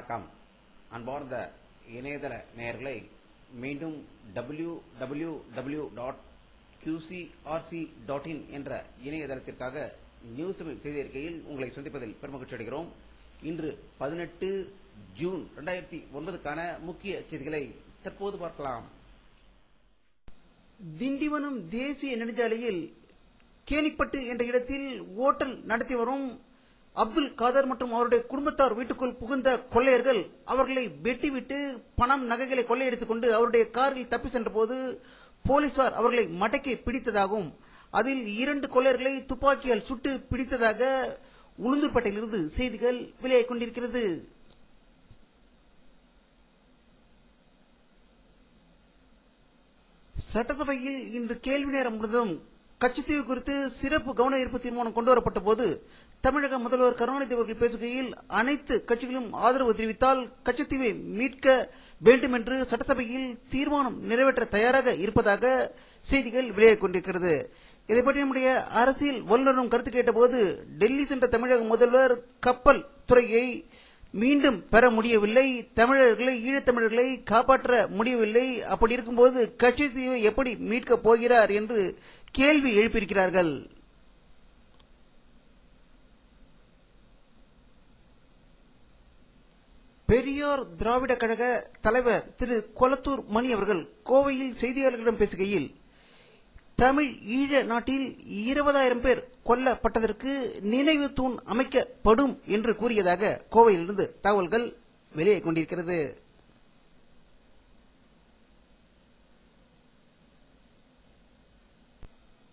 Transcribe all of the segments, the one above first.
வணக்கம். அன்பார்ந்த இணையதள நேயர்களை மீண்டும் www.qcrc.in என்ற இணையதளத்திற்காக நியூஸ் செய்தி அறிக்கையில் உங்களை சந்திப்பதில் பெருமகிழ்ச்சி அடைகிறோம். இன்று 18 ஜூன் 2009 முக்கிய செய்திகளை தற்போது பார்க்கலாம். திண்டிவனம் தேசிய நெடுஞ்சாலையில் கேலிப்பட்டு என்ற இடத்தில் ஓட்டல் நடத்தி வரும் அப்துல் காதர் மற்றும் அவருடைய குடும்பத்தார் வீட்டுக்குள் புகுந்த கொள்ளையர்கள் அவர்களை வெட்டிவிட்டு பணம் நகைகளை கொள்ளையடித்துக் கொண்டு அவருடைய காரில் தப்பி சென்ற போது போலீசார் அவர்களை மடக்கி பிடித்ததாகவும் அதில் 2 கொள்ளையர்களை துப்பாக்கியால் சுட்டு பிடித்ததாக உளுந்தூர்பேட்டையிலிருந்து செய்திகள் வெளியாகிக் கொண்டிருக்கிறது. சட்டசபையில் இன்று கேள்வி நேரம் முழுவதும் கச்சத்தீவு குறித்து சிறப்பு கவன ஈர்ப்பு தீர்மானம் கொண்டுவரப்பட்ட போது தமிழக முதல்வர் கருணாநிதி அவர்கள் பேசுகையில் அனைத்து கட்சிகளும் ஆதரவு தெரிவித்தால் கச்சத்தீவை மீட்க வேண்டும் என்று சட்டசபையில் தீர்மானம் நிறைவேற்ற தயாராக இருப்பதாக செய்திகள் வெளியாகிக் கொண்டிருக்கிறது. இதைப்பற்றி நம்முடைய அரசியல் வல்லுநரும் கருத்து கேட்டபோது டெல்லி சென்ற தமிழக முதல்வர் கப்பல் துறையை மீண்டும் பெற முடியவில்லை, தமிழர்களை ஈழத்தமிழர்களை காப்பாற்ற முடியவில்லை, அப்படி இருக்கும்போது கச்சத்தீவை எப்படி மீட்கப் போகிறார் என்று கேள்வி எழுப்பியிருக்கிறார்கள். பெரியார் திராவிட கழக தலைவர் திரு கொளத்தூர் மணி அவர்கள் கோவையில் செய்தியாளர்களிடம் பேசுகையில் தமிழ் ஈழ நாட்டில் 20,000 பேர் கொல்லப்பட்டதற்கு நினைவு தூண் அமைக்கப்படும் என்று கூறியதாக கோவையிலிருந்து தகவல்கள் வெளியாகிக் கொண்டிருக்கிறது.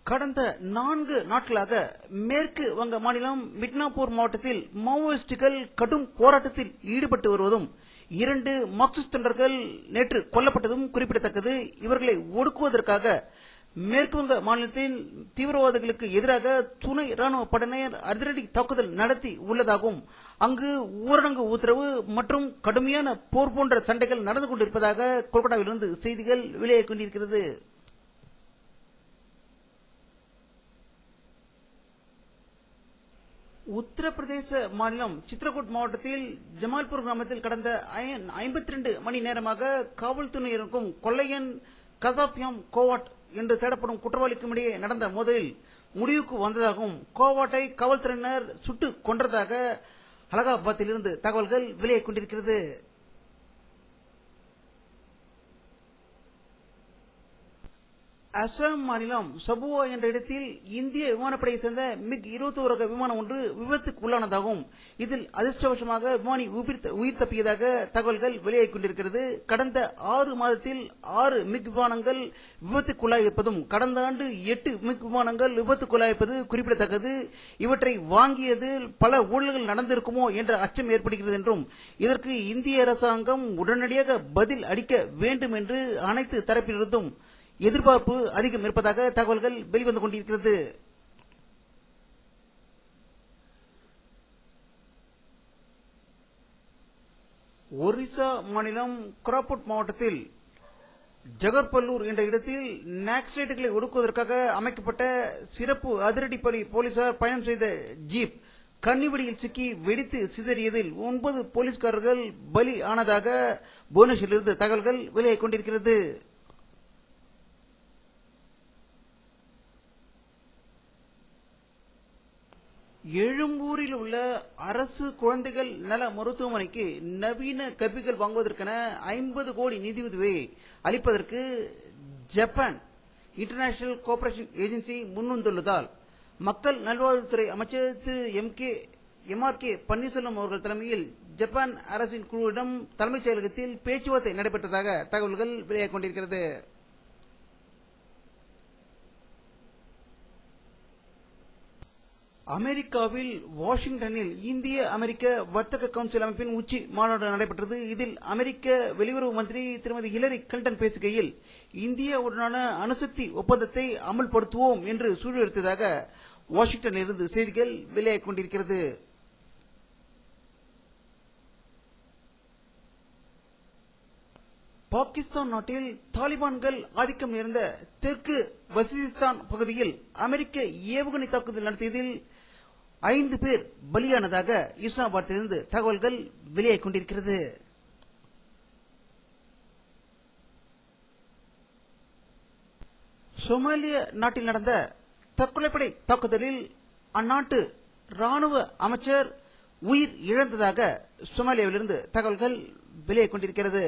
கடந்த 4 நாட்களாக மேற்கு வங்க மாநிலம் மிட்னாப்பூர் மாவட்டத்தில் மாவோயிஸ்டுகள் கடும் போராட்டத்தில் ஈடுபட்டு வருவதும் 2 மார்க்சிஸ்ட் தொண்டர்கள் நேற்று கொல்லப்பட்டதும் குறிப்பிடத்தக்கது. இவர்களை ஒடுக்குவதற்காக மேற்கு வங்க மாநிலத்தின் தீவிரவாதிகளுக்கு எதிராக துணை ராணுவ படையினர் அதிரடி தாக்குதல் நடத்தி உள்ளதாகவும் அங்கு ஊரடங்கு உத்தரவு மற்றும் கடுமையான போர் போன்ற சண்டைகள் நடந்து கொண்டிருப்பதாக கொல்கத்தாவிலிருந்து செய்திகள் வெளியாகிக் கொண்டிருக்கிறது. உத்தரப்பிரதேச மாநிலம் சித்ரகூட் மாவட்டத்தில் ஜமால்பூர் கிராமத்தில் கடந்த 52 மணி நேரமாக காவல்துறையினருக்கும் கொள்ளையன் கசாப்யாம் கோவாட் என்று தேடப்படும் குற்றவாளிக்கும் இடையே நடந்த மோதலில் முடிவுக்கு வந்ததாகவும் கோவாட்டை காவல்துறையினர் சுட்டுக் கொன்றதாக அலகாபாத்திலிருந்து தகவல்கள் வெளியாகிக் கொண்டிருக்கிறது. அசாம் மாநிலம் சபுவா என்ற இடத்தில் இந்திய விமானப்படையை சேர்ந்த மிக் 21 ரக விமானம் ஒன்று விபத்துக்கு உள்ளானதாகவும் இதில் அதிர்ஷ்டவசமாக விமானி உயிர் தப்பியதாக தகவல்கள் வெளியாகிக் கொண்டிருக்கிறது. கடந்த 6 மாதத்தில் 6 மிக் விமானங்கள் விபத்துக்குள்ளாயிருப்பதும் கடந்த ஆண்டு 8 மிக் விமானங்கள் விபத்துக்குள்ளாயிருப்பது குறிப்பிடத்தக்கது. இவற்றை வாங்கியதில் பல ஊழல்கள் நடந்திருக்குமோ என்ற அச்சம் ஏற்படுகிறது என்றும் இதற்கு இந்திய அரசாங்கம் உடனடியாக பதில் அளிக்க வேண்டும் என்று அனைத்து தரப்பிலிருந்தும் எதிர்பார்ப்பு அதிகம் இருப்பதாக தகவல்கள் வெளிவந்து கொண்டிருக்கிறது. ஒரிசா மாநிலம் கோராபுட் மாவட்டத்தில் ஜகர்பல்லூர் என்ற இடத்தில் நக்சலைட்டுகளை ஒடுக்குவதற்காக அமைக்கப்பட்ட சிறப்பு அதிரடிப்படை போலீசார் பயணம் செய்த ஜீப் கன்னிவெடியில் சிக்கி வெடித்து சிதறியதில் 9 போலீஸ்காரர்கள் பலி ஆனதாக புவனேஸ்வரிலிருந்து தகவல்கள் வெளியாகிக் கொண்டிருக்கிறது. எழும்பூரில் உள்ள அரசு குழந்தைகள் நல மருத்துவமனைக்கு நவீன கர்ப்பிகள் வாங்குவதற்கென 50 கோடி நிதியுதவியை அளிப்பதற்கு ஜப்பான் இன்டர்நேஷனல் கோஆபரேஷன் ஏஜென்சி முன்வந்துள்ளதால் மக்கள் நல்வாழ்வுத்துறை அமைச்சர் திரு எம்.ஆர்.கே. பன்னீர்செல்வம் அவர்கள் தலைமையில் ஜப்பான் அரசின் குழுவிடம் தலைமைச் செயலகத்தில் பேச்சுவார்த்தை நடைபெற்றதாக தகவல்கள் வெளியாகிக் கொண்டிருக்கிறது. அமெரிக்காவில் வாஷிங்டனில் இந்திய அமெரிக்க வர்த்தக கவுன்சில் அமைப்பின் உச்சி மாநாடு நடைபெற்றது. இதில் அமெரிக்க வெளியுறவு மந்திரி திருமதி ஹிலரி கிளின்டன் பேசுகையில் இந்தியாவுடனான அணுசக்தி ஒப்பந்தத்தை அமல்படுத்துவோம் என்று சூழலித்ததாக வாஷிங்டனில் இருந்து செய்திகள் வெளியாகிக் கொண்டிருக்கிறது. பாகிஸ்தான் நாட்டில் தாலிபான்கள் ஆதிக்கம் நிறைந்த தெற்கு வசிஸ்தான் பகுதியில் அமெரிக்க ஏவுகணை தாக்குதல் நடத்தியதில் 5 பேர் பலியானதாக இஸ்லாமாபாத்திலிருந்து தகவல்கள் வெளியாகிக் கொண்டிருக்கிறது. சோமாலிய நாட்டில் நடந்த தற்கொலைப்படை தாக்குதலில் அந்நாட்டு ராணுவ அமைச்சர் உயிர் இழந்ததாக சோமாலியாவிலிருந்து தகவல்கள் வெளியாகிக் கொண்டிருக்கிறது.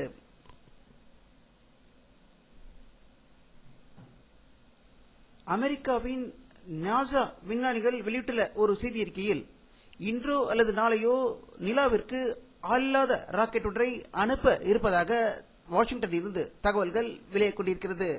அமெரிக்காவின் நாசா விஞ்ஞானிகள் வெளியிட்டுள்ள ஒரு செய்தி அறிக்கையில் இன்றோ அல்லது நாளையோ நிலாவிற்கு ஆளில்லாத ராக்கெட் ஒன்றை அனுப்ப இருப்பதாக வாஷிங்டனில் இருந்து தகவல்கள் வெளியாகிக் கொண்டிருக்கிறது.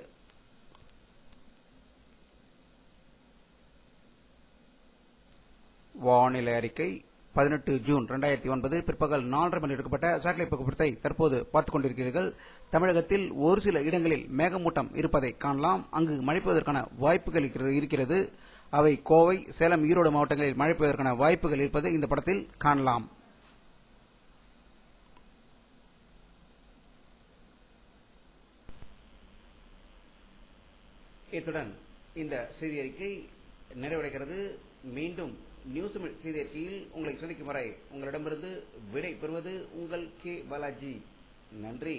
வானிலை அறிக்கை 18 ஜூன் 2009 பிற்பகல் 4:30 மணி எடுக்கப்பட்ட சேட்டலைட் புகைப்படத்தை தற்போது பார்த்துக் கொண்டிருக்கிறீர்கள். தமிழகத்தில் ஒரு சில இடங்களில் மேகமூட்டம் இருப்பதை காணலாம். அங்கு மழை பெய்வதற்கான வாய்ப்புகள் இருக்கிறது. அவை கோவை, சேலம், ஈரோடு மாவட்டங்களில் மழை பெய்வதற்கான வாய்ப்புகள் இருப்பதை இந்த படத்தில் காணலாம். இத்துடன் இந்த செய்தி அறிக்கை நிறைவடைகிறது. மீண்டும் நியூஸ் செய்தி அறிக்கையில் உங்களை சந்திக்கும் வரை உங்களிடமிருந்து விடை பெறுவது உங்கள் கே பாலாஜி. நன்றி.